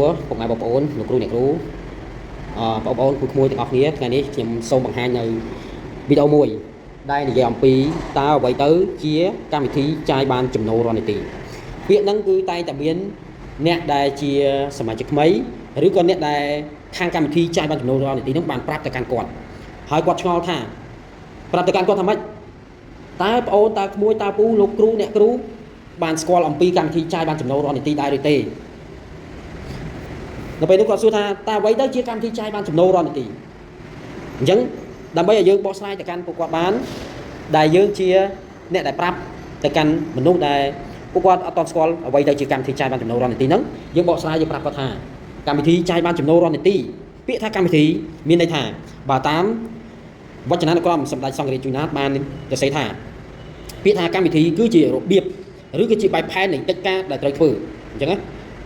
ពុកម៉ែបងប្អូនលោកគ្រូអ្នកគ្រូបងប្អូនគូក្មួយទាំងអស់គ្នាថ្ងៃនេះខ្ញុំសូមបង្ហាញនៅវីដេអូមួយដែលនិយាយអំពីតើអ្វីទៅជាកម្មវិធីចាយបានចំណូលរាល់នាទីពាក្យហ្នឹងគឺតែងតែមានអ្នកដែលជាសមាជិកថ្មីឬក៏អ្នកដែលខាងកម្មវិធីចាយបានចំណូលរាល់នាទីហ្នឹងបានប្រាប់ទៅកាន់គាត់ហើយគាត់ឆ្ងល់ថាប្រាប់ទៅកាន់គាត់ថាម៉េចតើបងប្អូនតើក្មួយតើពូលោកគ្រូអ្នកគ្រូបានស្គាល់អំពីកម្មវិធីចាយបានចំណូលរាល់នាទីដែរឬទេនៅពេលនោះគាត់សួរថាតើអ្វីទៅជាកម្មវិធីចាយបានចំណូលរាល់នាទីអញ្ចឹងដើម្បីឲ្យយើងបកស្រាយទៅកាន់ពួកគាត់បានដែលយើងជាអ្នកដែលប្រាប់ទៅកាន់មនុស្សដែលពួកគាត់អត់ទាន់ស្គាល់អ្វីទៅជាកម្មវិធីចាយបានចំណូលរាល់នាទីហ្នឹងយើងបកស្រាយយើងប្រាប់គាត់ថាកម្មវិធីចាយបានចំណូលរាល់នាទីពាក្យថាកម្មវិធីមានន័យថាបើតាមវចនានុក្រមសម្ដេចសង្ឃរាជជូណាតបានទៅសេថាពាក្យថាកម្មវិធីគឺជារបៀបឬគឺជាបែបផែននៃកិច្ចការដែលត្រូវធ្វើអញ្ចឹងណា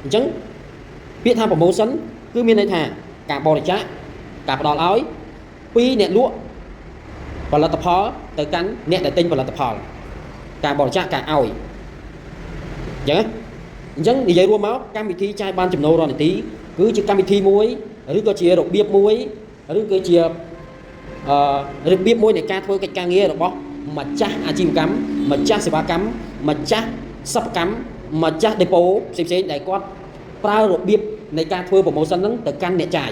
អញ្ចឹងពាក្យថា promotion គឺមានន័យថាការបរិច្ចាគការផ្ដល់ឲ្យពីអ្នកលក់ផលិតផលទៅកាន់អ្នកដែលទិញផលិតផលការបរិច្ចាគការឲ្យអញ្ចឹងនិយាយរួមមកកម្មវិធីចាយបានចំណូលរាល់នាទីគឺជាកម្មវិធីមួយឬក៏ជារបៀបមួយឬគឺជារបៀបមួយនៃការធ្វើកិច្ចការងាររបស់ម្ចាស់អាជីវកម្មម្ចាស់សេវាកម្មម្ចាស់សិប្បកម្មម្ចាស់ដេប៉ូផ្សេងៗដែលគាត់ប្រើរបៀបនៃការធ្វើ promotion ហ្នឹងទៅកាន់អ្នកចាយ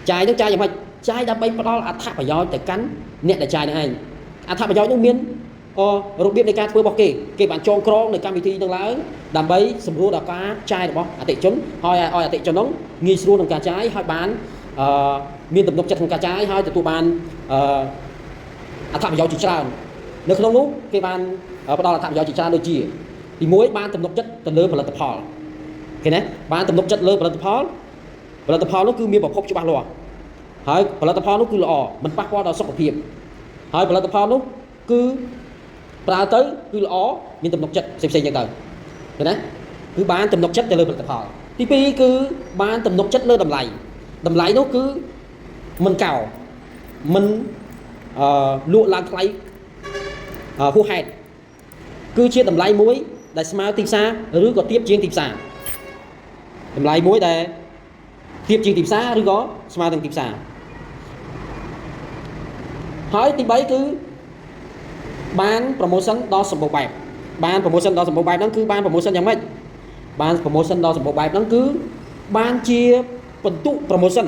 ហ្នឹងចាយយ៉ាងម៉េចចាយដើម្បីផ្ដល់អត្ថប្រយោជន៍ទៅកាន់អ្នកដែលចាយនឹងឯងអត្ថប្រយោជន៍នោះមានរបៀបនៃការធ្វើរបស់គេបានចងក្រងនៅកម្មវិធីហ្នឹងឡើងដើម្បីសម្រួលដល់ការចាយរបស់អតិថិជនហើយឲ្យអតិថិជនហ្នឹងងាយស្រួលក្នុងការចាយហើយបានមានទំនុកចិត្តក្នុងការចាយហើយទទួលបានអត្ថប្រយោជន៍ជាច្រើននៅក្នុងនោះគេបានផ្ដល់អត្ថប្រយោជន៍ជាច្រើនដូចជាទី1បានទំនុកចិត្តទៅលើផលិតផលឃើញទេបានទំនុកចិត្តលើផលិតផលនោះគឺមានប្រភពច្បាស់លាស់ហើយផលិតផលនោះគឺល្អមិនប៉ះពាល់ដល់សុខភាពហើយផលិតផលនោះគឺប្រើទៅគឺល្អមានទំនុកចិត្តផ្សេងៗចឹងទៅឃើញទេគឺបានទំនុកចិត្តទៅលើផលិតផលទី2គឺបានទំនុកចិត្តលើតម្លៃនោះគឺមិនកោមិនលក់ឡើងថ្លៃហួសហេតុគឺជាតម្លៃមួយដែលស្មើទីផ្សារឬក៏ទាបជាងទីផ្សារតម្លៃមួយដែលទាបជាងទីផ្សារឬក៏ស្មើនឹងទីផ្សារហើយទី3គឺបាន promotion ដល់សម្បូរបែបបាន promotion ដល់សម្បូរបែបហ្នឹងគឺបាន promotion យ៉ាងម៉េចបាន promotion ដល់សម្បូរបែបហ្នឹងគឺបានជាបន្ទុក promotion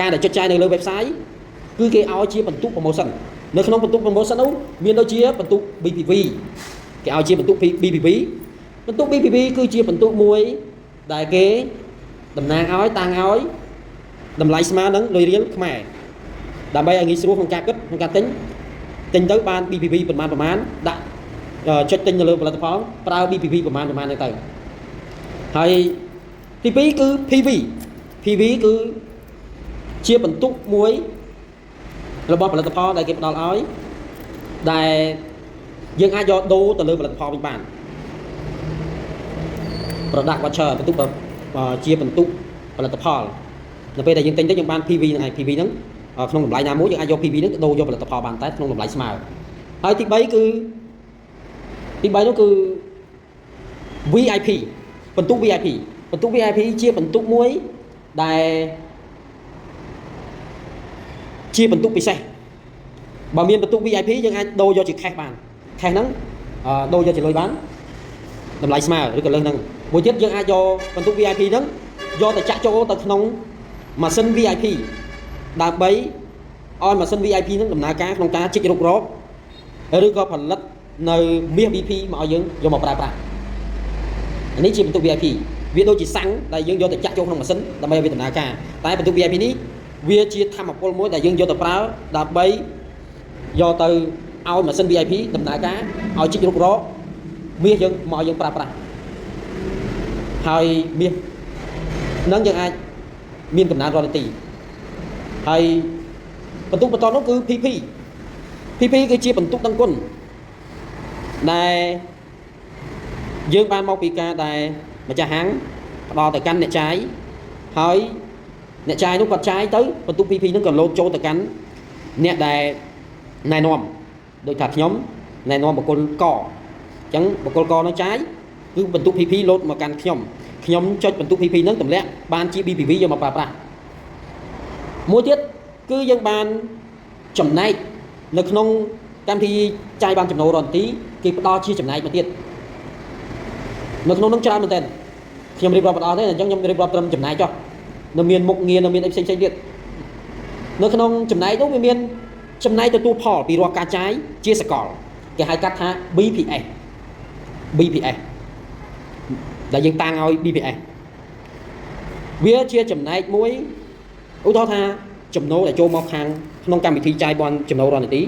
ការដែលចុចចាយនៅលើ website គឺគេឲ្យជាបន្ទុក promotion នៅក្នុងបន្ទុក promotion នោះមានដូចជាបន្ទុក BPV គេឲ្យជាបន្ទុក BPV បន្ទុក BPV គឺជាបន្ទុកមួយដែលគេតំណាងឲ្យតាំងឲ្យតម្លៃស្មើនឹងលុយរៀលខ្មែរដើម្បីឲ្យងាយស្រួលក្នុងការគិតក្នុងការទិញទៅបាន BPV ប្រមាណដាក់ចុចទិញនៅលើផលិតផលប្រើ BPV ប្រមាណហ្នឹងទៅហើយទី2គឺ PV គឺជាបន្ទុកមួយរបស់ផលិតផលដែលគេផ្ដល់ឲ្យដែលយើងអាចយកដូរទៅលើផលិតផលវិញបាន product voucher បន្ទុកជាបន្ទុកផលិតផលនៅពេលដែលយើងទិញទៅយើងបាន PV ហ្នឹងហើយ PV ហ្នឹងក្នុងតម្លៃណាមួយយើងអាចយក PV ហ្នឹងទៅដូរយកផលិតផលបានតែក្នុងតម្លៃស្មើហើយទី3នោះគឺ VIP បន្ទុក VIP ជាបន្ទុកមួយដែលជាបន្ទុកពិសេសបើមានបន្ទុក VIP យើងអាចដូរយកជា cash បាន cash ហ្នឹងដូរយកជាលុយបានតម្លៃស្មើឬក៏លើសហ្នឹងមួយទៀតយើងអាចយកបន្ទុក VIP ហ្នឹងយកទៅចាក់ចូលទៅក្នុងម៉ាស៊ីន VIP ដើម្បីឲ្យម៉ាស៊ីន VIP ហ្នឹងដំណើរការក្នុងការជីករុករកឬក៏ផលិតនៅមាស BP មកឲ្យយើងយកមកប្រើប្រាស់នេះជាបន្ទុក VIP វាដូចជាសាំងដែលយើងយកទៅចាក់ចូលក្នុងម៉ាស៊ីនដើម្បីឲ្យវាដំណើរការតែបន្ទុក VIP នេះវាជាធម្មពលមួយដែលយើងយកទៅប្រើដើម្បីយកទៅឲ្យម៉ាស៊ីន VIP ដំណើរការឲ្យជីករុករកមាសយើងមកឲ្យយើងប្រើប្រាស់ហើយមាសនឹងយើងអាចមានកំណើនរាល់នាទីហើយបន្ទុកបន្តនោះគឺ PP គឺជាបន្ទុកដឹងគុណដែលយើងបានមកពីការដែលម្ចាស់ហាងផ្ដល់ទៅកាន់អ្នកចាយហើយអ្នកចាយនោះគាត់ចាយទៅបន្ទុក PP ហ្នឹងក៏លោតចូលទៅកាន់អ្នកដែលណែនាំដូចថាខ្ញុំណែនាំបុគ្គលកអញ្ចឹងបុគ្គលកនោះចាយគឺបន្ទុក PP លោតមកកាន់ខ្ញុំ ខ្ញុំចុចបន្ទុក PP ហ្នឹងទម្លាក់បានជា BPV យកមកប្រើប្រាស់មួយទៀតគឺយើងបានចំណែកនៅក្នុងកម្មវិធីចាយបានចំណូលរាល់នាទីគេផ្ដល់ជាចំណែកមកទៀតនៅក្នុងនោះច្រើនមែនទែនខ្ញុំរៀបរាប់បន្តទេអញ្ចឹងខ្ញុំរៀបរាប់ត្រឹមចំណែកចុះនៅមានមុខងារនៅមានអីផ្សេងៗទៀតនៅក្នុងចំណែកនោះវាមានចំណែកទទួលផលពីរាល់ការចាយជាសកលគេហៅកាត់ថា BPS ដែលយើងតាំងឲ្យ BPS វាជាចំណែកមួយឧទាហរណ៍ថាចំណូលដែលចូលមកខាងក្នុងកម្មវិធីចាយបនចំណូលរាល់នាទី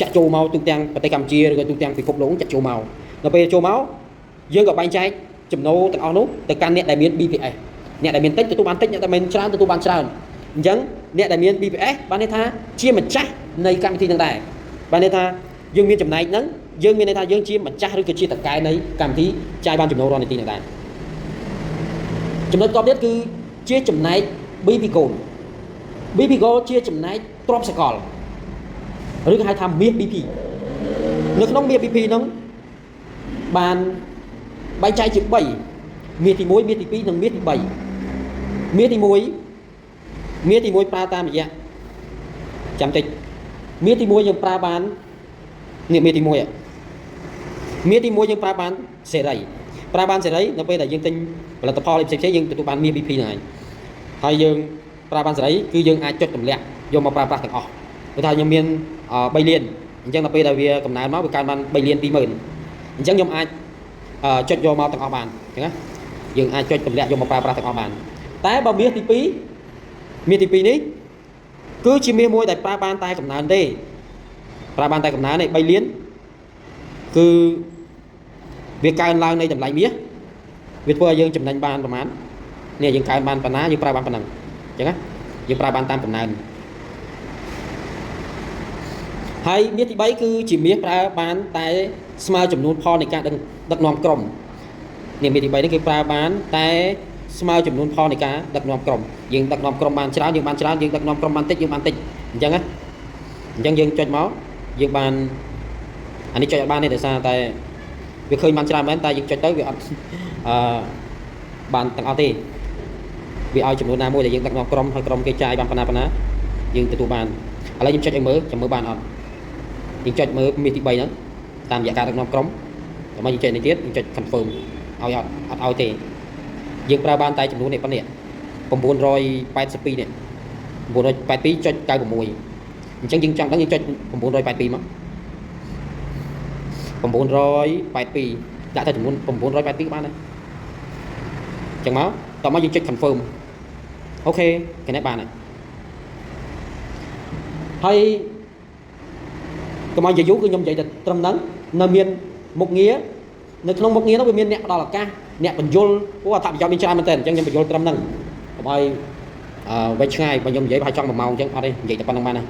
ចាក់ចូលមកទូទាំងប្រទេសកម្ពុជាឬក៏ទូទាំងពិភពលោកចាក់ចូលមកដល់ពេលចូលមកយើងក៏បែងចែកចំណូលទាំងអស់នោះទៅកាន់អ្នកដែលមាន BPS អ្នកដែលមានតិចទទួលបានតិចអ្នកដែលមានច្រើនទទួលបានច្រើនអញ្ចឹងអ្នកដែលមាន BPS បានន័យថាជាម្ចាស់នៃកម្មវិធីហ្នឹងដែរបានន័យថាយើងមានចំណែកហ្នឹងយើងមានន័យថាយើងជាម្ចាស់ឬក៏ជាតកែនៃកម្មវិធីចាយបានចំណូលរាល់នាទីហ្នឹងដែរចំណុចតបទៀតគឺជាចំណែក BP Gold ជាចំណែកទ្រព្យសកលឬក៏ហៅថាមាស BP នៅក្នុងមាស BP ហ្នឹងបានបែងចែកជា3មាសទី1មាសទី2និងមាសទី3មាសទី1ប្រើតាមរយៈចាំតិចមាសទី1យើងប្រើបាននេះមាសទី1យើងប្រើបានសេរីនៅពេលដែលយើងទិញផលិតផលផ្សេងៗយើងទទួលបានមាស BP ហ្នឹងហើយយើងប្រើបានសេរីគឺយើងអាចចុចទម្លាក់យកមកប្រើប្រាស់ទាំងអស់ព្រោះថាខ្ញុំមាន3លានអញ្ចឹងដល់ពេលដែលវាកំណើនមកវាកើនបាន3លាន 20000អញ្ចឹងខ្ញុំអាចចុចយកមកទាំងអស់បានអញ្ចឹងណាយើងអាចចុចទម្លាក់យកមកប្រើប្រាស់ទាំងអស់បានតែបើមាសទី2នេះគឺជាមាសមួយដែលប្រើបានតែកំណើនទេប្រើបានតែកំណើនទេ3លានគឺវាកើនឡើងនៃតម្លៃមាសវាធ្វើឲ្យយើងចំណេញបានប្រហែលនេះយើងកើនបានប៉ុណ្ណាយើងប្រើបានប៉ុណ្ណឹងអញ្ចឹងណាយើងប្រើបានតាមកំណើនហើយមាសទី3គឺជាមាសប្រើបានតែស្មើចំនួនផលនៃការដឹកនាំក្រុមនេះមាសទី3នេះគេប្រើបានតែស្មើចំនួនផលនៃការដឹកនាំក្រុមយើងដឹកនាំក្រុមបានច្រើនយើងបានច្រើនយើងដឹកនាំក្រុមបានតិចយើងបានតិចអញ្ចឹងណាអញ្ចឹងយើងចុចមកយើងបានអានេះចុចអត់បានទេដោយសារតែវាឃើញបានច្រើនមែនតែយើងចុចទៅវាអត់បានទាំងអស់ទេវាឲ្យចំនួនណាមួយដែលយើងដឹកនាំក្រុមហើយក្រុមគេចាយបានប៉ុណ្ណាយើងទទួលបានឥឡូវខ្ញុំចុចឲ្យមើលចាំមើលបានអត់យើងចុចមើលមាសទី3ហ្នឹងតាមរយៈការដឹកនាំក្រុមដល់មកយើងចុចនេះទៀតយើងចុច confirm ឲ្យអត់ឲ្យទេយើងប្រើបានតែចំនួននេះប៉ុណ្ណេះ982នេះ982.96អញ្ចឹងយើងចង់ដឹងយើងចុច982មក982ដាក់ទៅចំនួន982បានហើយអញ្ចឹងមកតោះមកយើងចុច confirm អូខេគេនេះបានហើយកុំឲ្យនិយាយយូរគឺខ្ញុំនិយាយតែត្រឹមហ្នឹងនៅមានមុខងារនៅក្នុងមុខងារនោះវាមានអ្នកផ្ដល់ឱកាសអ្នកបញ្យលព្រោះអត្ថប្រយោជន៍មានច្រើនមែនតើអញ្ចឹងខ្ញុំបញ្យលត្រឹមហ្នឹងកុំឲ្យវែងឆ្ងាយបើខ្ញុំនិយាយប្រហែលចង់1ម៉ោងអញ្ចឹងអត់ទេនិយាយតែប៉ុណ្្នឹងបានណា